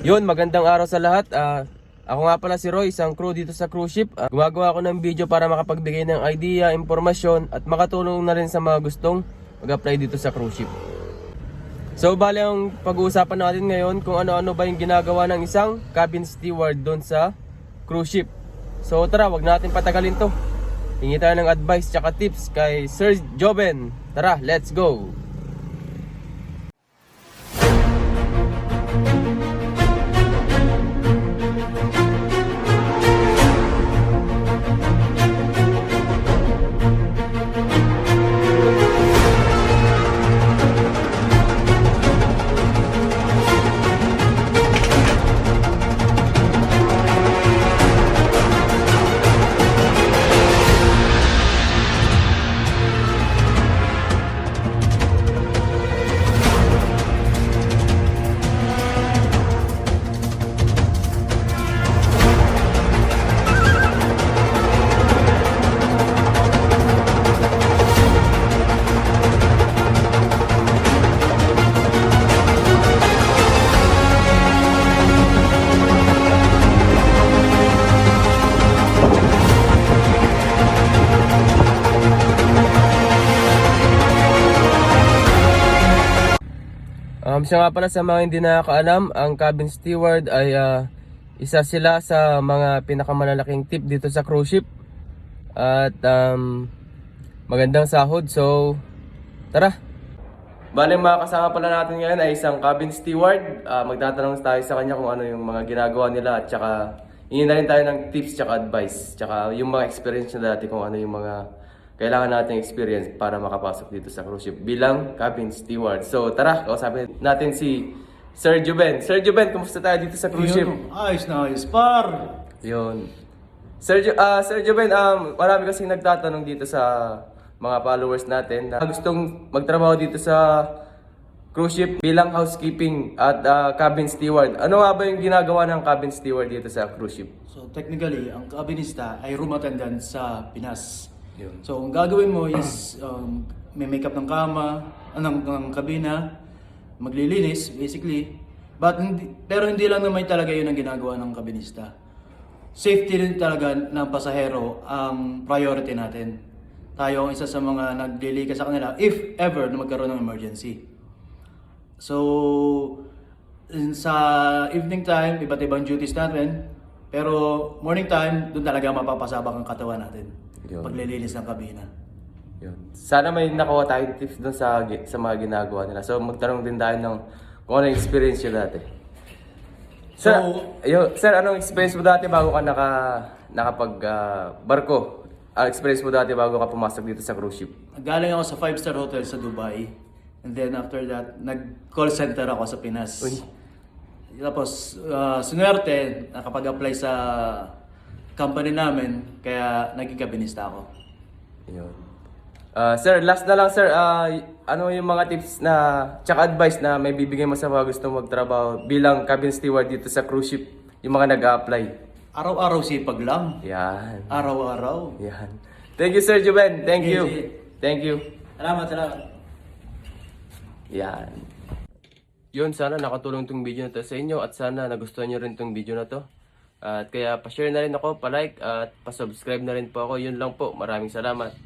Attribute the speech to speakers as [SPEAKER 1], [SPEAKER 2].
[SPEAKER 1] Yun, magandang araw sa lahat. Ako nga pala si Roy, isang crew dito sa cruise ship. Gumagawa ako ng video para makapagbigay ng idea, impormasyon at makatulong na rin sa mga gustong mag-apply dito sa cruise ship. So bali ang pag-uusapan natin ngayon kung ano-ano ba yung ginagawa ng isang cabin steward doon sa cruise ship. So tara, wag natin patagalin to. Hingi tayo ng advice tsaka tips kay Sir Joben. Tara, let's go! Siya nga pala sa mga hindi nakakaalam, ang cabin steward ay isa sila sa mga pinakamalalaking tip dito sa cruise ship. At magandang sahod. So, tara! Bale, mga kasama pala natin ngayon ay isang cabin steward. Magtatanong tayo sa kanya kung ano yung mga ginagawa nila at saka hingin na rin tayo ng tips tsaka advice. Tsaka yung mga experience na dati kung ano yung mga kailangan nating experience para makapasok dito sa cruise ship bilang cabin steward. So tara, kausapin natin si Sir Joben. Sir Joben, kumusta tayo dito sa cruise ship?
[SPEAKER 2] Ayos na ayos, par!
[SPEAKER 1] Yun. Sir Joben, marami kasing nagtatanong dito sa mga followers natin na gustong magtrabaho dito sa cruise ship bilang housekeeping at cabin steward. Ano nga ba yung ginagawa ng cabin steward dito sa cruise ship?
[SPEAKER 2] So technically, ang kabinista ay room attendant sa Pinas.
[SPEAKER 1] Yun.
[SPEAKER 2] So ang gagawin mo is may makeup ng kama, ng kabina, maglilinis basically. Pero hindi lang naman talaga yun ang ginagawa ng kabinista. Safety rin talaga ng pasahero ang priority natin. Tayo ang isa sa mga naglilikas sa kanila if ever na magkaroon ng emergency. So sa evening time, iba't ibang duties natin. Pero morning time, doon talaga mapapasabak ang katawan natin.
[SPEAKER 1] Yun.
[SPEAKER 2] Paglilinis ng kabina.
[SPEAKER 1] Yun. Sana may nakuha tayong tips dun sa mga ginagawa nila. So magtanong din tayo ng kung ano yung experience nyo dati. Sir, anong experience mo dati bago ka nakapag barko? Experience mo dati bago ka pumasok dito sa cruise ship?
[SPEAKER 2] Galing ako sa 5-star hotel sa Dubai. And then after that, nag-call center ako sa Pinas.
[SPEAKER 1] Uy.
[SPEAKER 2] Tapos, sunwerte, nakapag-apply sa company namin, kaya naging kabinista ako.
[SPEAKER 1] Yun. Sir, last na lang sir, ano yung mga tips na tsaka advice na may bibigay mo sa mga gusto magtrabaho bilang cabin steward dito sa cruise ship, yung mga nag-a-apply?
[SPEAKER 2] Araw-araw sipag lang.
[SPEAKER 1] Yan.
[SPEAKER 2] Araw-araw.
[SPEAKER 1] Yan. Thank you Sir Joben. Thank you.
[SPEAKER 2] Sige.
[SPEAKER 1] Thank you.
[SPEAKER 2] Salamat.
[SPEAKER 1] Yan. Yun, sana nakatulong tong video na to sa inyo at sana nagustuhan nyo rin tong video na to. At kaya pa-share na rin ako, pa-like at pa-subscribe na rin po ako. Yun lang po. Maraming salamat.